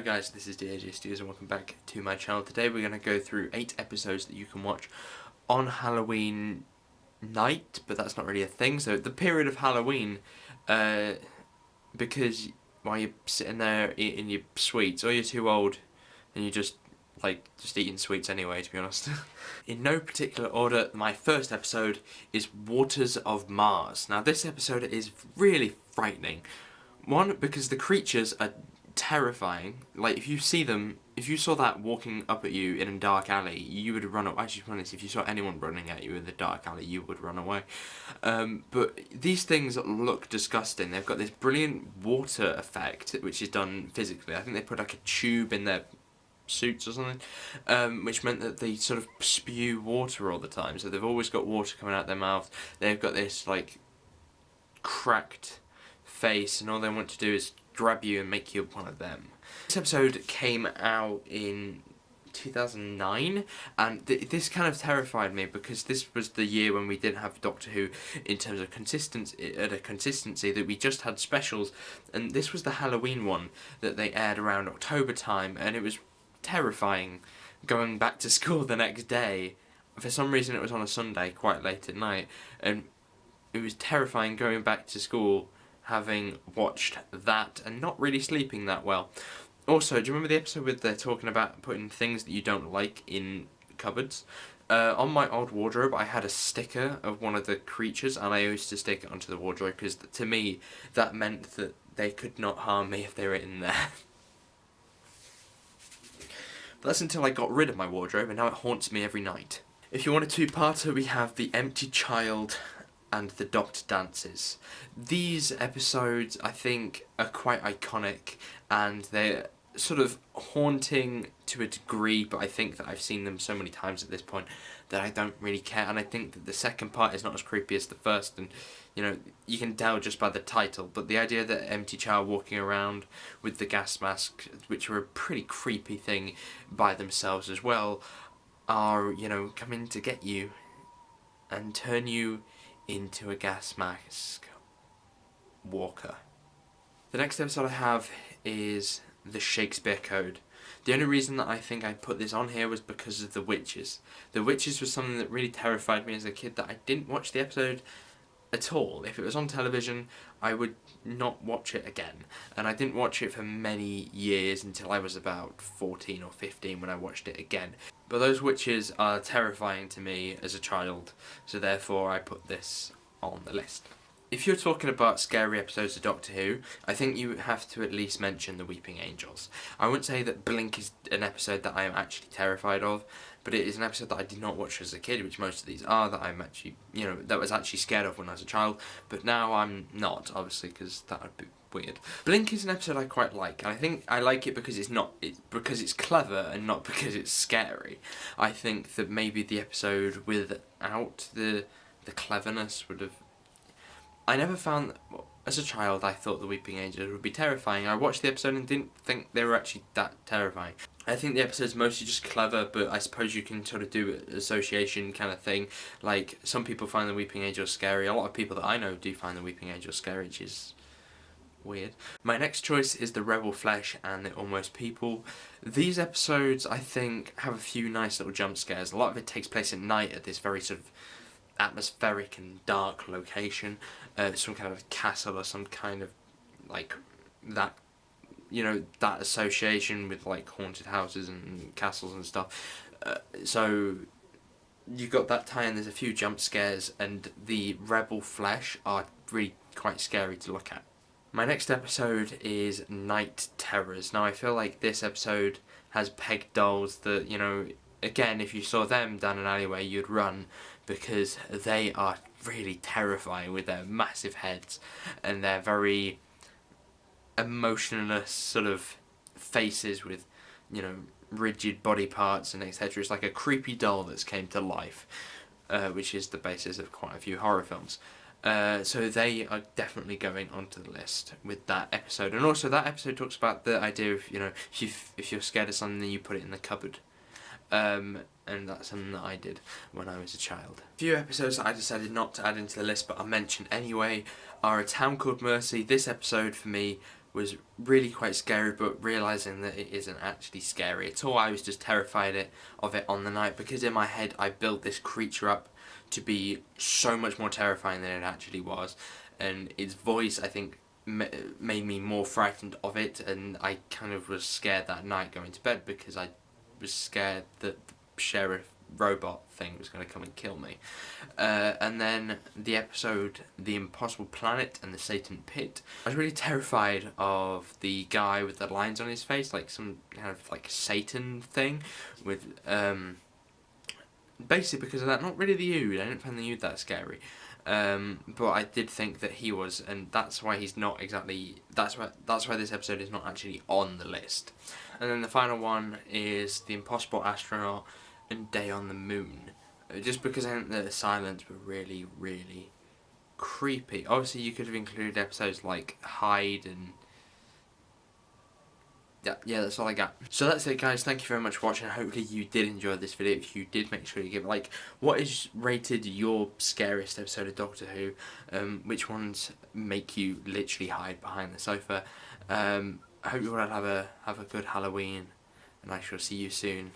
Hi guys, this is DJ Studios and welcome back to my channel. Today we're going to go through 8 episodes that you can watch on Halloween night, but that's not really a thing, so the period of Halloween, because while you're sitting there eating your sweets, or you're too old and you're just eating sweets anyway, to be honest. In no particular order, my first episode is Waters of Mars. Now this episode is really frightening. One, because the creatures are terrifying. Like, if you see them, if you saw that walking up at you in a dark alley, you would run away. Actually, honestly, if you saw anyone running at you in the dark alley, you would run away. But these things look disgusting. They've got this brilliant water effect, which is done physically. I think they put like a tube in their suits or something, which meant that they sort of spew water all the time. So they've always got water coming out their mouth. They've got this like cracked face, and all they want to do is grab you and make you one of them. This episode came out in 2009, and this kind of terrified me because this was the year when we didn't have Doctor Who in terms of consistency, that we just had specials, and this was the Halloween one that they aired around October time, and it was terrifying going back to school the next day. For some reason it was on a Sunday quite late at night, and it was terrifying going back to school having watched that and not really sleeping that well. Also, do you remember the episode where they're talking about putting things that you don't like in cupboards? On my old wardrobe I had a sticker of one of the creatures, and I used to stick it onto the wardrobe because to me that meant that they could not harm me if they were in there. But that's until I got rid of my wardrobe, and now it haunts me every night. If you want a two-parter, we have The Empty Child and The Doctor Dances. These episodes, I think, are quite iconic, and they're sort of haunting to a degree, but I think that I've seen them so many times at this point that I don't really care, and I think that the second part is not as creepy as the first, and you know, you can tell just by the title, but the idea that Empty Child walking around with the gas mask, which are a pretty creepy thing by themselves as well, are, you know, coming to get you and turn you into a gas mask walker. The next episode I have is the Shakespeare Code. The only reason that I think I put this on here was because of the witches. The witches was something that really terrified me as a kid, that I didn't watch the episode at all. If it was on television, I would not watch it again. And I didn't watch it for many years until I was about 14 or 15 when I watched it again. But those witches are terrifying to me as a child, so therefore I put this on the list. If you're talking about scary episodes of Doctor Who, I think you have to at least mention The Weeping Angels. I wouldn't say that Blink is an episode that I am actually terrified of, but it is an episode that I did not watch as a kid, which most of these are, that I'm actually, you know, that was actually scared of when I was a child, but now I'm not, obviously, because that would be weird. Blink is an episode I quite like, and I think I like it because because it's clever and not because it's scary. I think that maybe the episode without the cleverness would have... I never found... As a child, I thought The Weeping Angels would be terrifying. I watched the episode and didn't think they were actually that terrifying. I think the episode's mostly just clever, but I suppose you can sort of do an association kind of thing. Like, some people find The Weeping Angels scary. A lot of people that I know do find The Weeping Angels scary, which is weird. My next choice is The Rebel Flesh and The Almost People. These episodes, I think, have a few nice little jump scares. A lot of it takes place at night at this very sort of atmospheric and dark location, some kind of castle or some kind of like that, you know, that association with like haunted houses and castles and stuff. So you've got that tie, and there's a few jump scares, and the Rebel Flesh are really quite scary to look at. My next episode is Night Terrors. Now I feel like this episode has peg dolls that, you know, again, if you saw them down an alleyway, you'd run, because they are really terrifying with their massive heads and their very emotionless sort of faces with, you know, rigid body parts and etc. It's like a creepy doll that's came to life, which is the basis of quite a few horror films. So they are definitely going onto the list with that episode. And also that episode talks about the idea of, you know, if you're scared of something, then you put it in the cupboard. And that's something that I did when I was a child. A few episodes that I decided not to add into the list but I'll mention anyway are A Town Called Mercy. This episode for me was really quite scary, but realising that it isn't actually scary at all. I was just terrified of it on the night, because in my head I built this creature up to be so much more terrifying than it actually was, and its voice, I think, made me more frightened of it, and I kind of was scared that night going to bed, because I was scared that the sheriff robot thing was going to come and kill me. And then the episode The Impossible Planet and the Satan Pit, I was really terrified of the guy with the lines on his face, like some kind of like Satan thing, with basically because of that. Not really the Ood, I didn't find the Ood that scary, but I did think that he was, and that's why he's not exactly, that's why this episode is not actually on the list. And then the final one is The Impossible Astronaut and Day on the Moon. Just because I think that the silence were really, really creepy. Obviously, you could have included episodes like Hide and... Yeah, that's all I got. So that's it, guys. Thank you very much for watching. Hopefully you did enjoy this video. If you did, make sure you give it a like. What is rated your scariest episode of Doctor Who? Which ones make you literally hide behind the sofa? I hope you all have a good Halloween, and I shall see you soon.